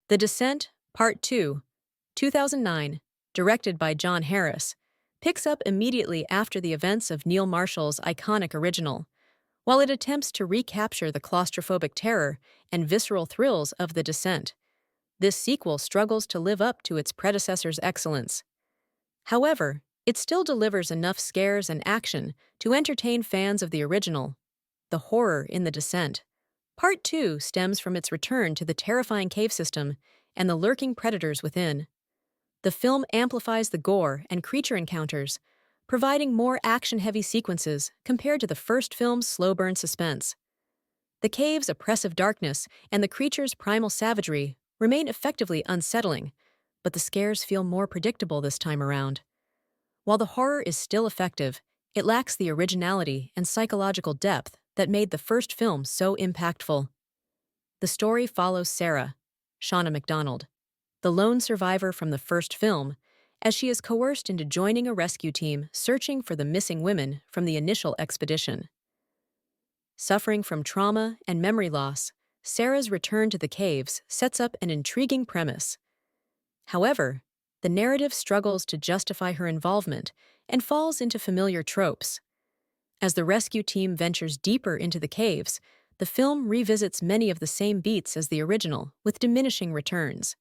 The Descent, Part 2, 2009, directed by John Harris, picks up immediately after the events of Neil Marshall's iconic original, while it attempts to recapture the claustrophobic terror and visceral thrills of The Descent. This sequel struggles to live up to its predecessor's excellence. However, it still delivers enough scares and action to entertain fans of the original. The horror in The Descent. Part 2 stems from its return to the terrifying cave system and the lurking predators within. The film amplifies the gore and creature encounters, providing more action-heavy sequences compared to the first film's slow-burn suspense. The cave's oppressive darkness and the creature's primal savagery remain effectively unsettling, but the scares feel more predictable this time around. While the horror is still effective, it lacks the originality and psychological depth that made the first film so impactful. The story follows Sarah, Shauna Macdonald, the lone survivor from the first film, as she is coerced into joining a rescue team searching for the missing women from the initial expedition. Suffering from trauma and memory loss, Sarah's return to the caves sets up an intriguing premise. However, the narrative struggles to justify her involvement and falls into familiar tropes. As the rescue team ventures deeper into the caves, the film revisits many of the same beats as the original, with diminishing returns.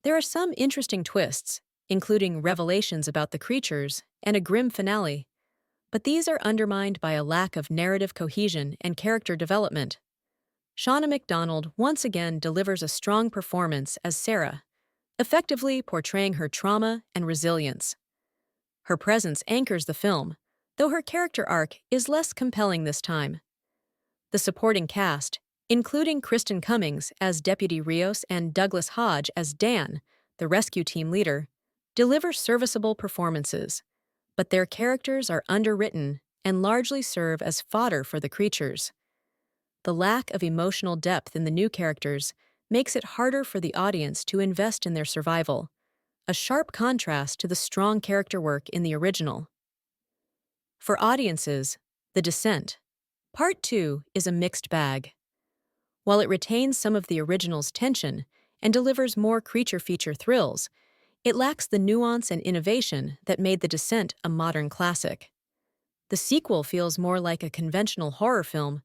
There are some interesting twists, including revelations about the creatures and a grim finale, but these are undermined by a lack of narrative cohesion and character development. Shauna Macdonald once again delivers a strong performance as Sarah, effectively portraying her trauma and resilience. Her presence anchors the film, though her character arc is less compelling this time. The supporting cast, including Kristen Cummings as Deputy Rios and Douglas Hodge as Dan, the rescue team leader, deliver serviceable performances, but their characters are underwritten and largely serve as fodder for the creatures. The lack of emotional depth in the new characters makes it harder for the audience to invest in their survival, a sharp contrast to the strong character work in the original. For audiences, The Descent, Part 2 is a mixed bag. While it retains some of the original's tension and delivers more creature feature thrills, it lacks the nuance and innovation that made The Descent a modern classic. The sequel feels more like a conventional horror film,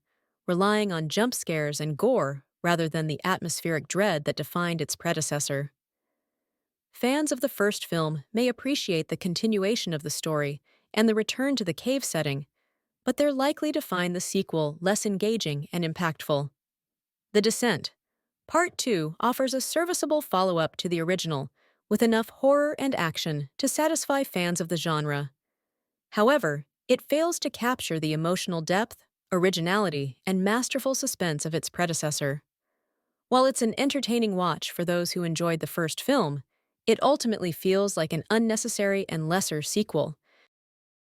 relying on jump scares and gore rather than the atmospheric dread that defined its predecessor. Fans of the first film may appreciate the continuation of the story and the return to the cave setting, but they're likely to find the sequel less engaging and impactful. The Descent, Part 2 offers a serviceable follow-up to the original, with enough horror and action to satisfy fans of the genre. However, it fails to capture the emotional depth, originality, and masterful suspense of its predecessor. While it's an entertaining watch for those who enjoyed the first film, it ultimately feels like an unnecessary and lesser sequel,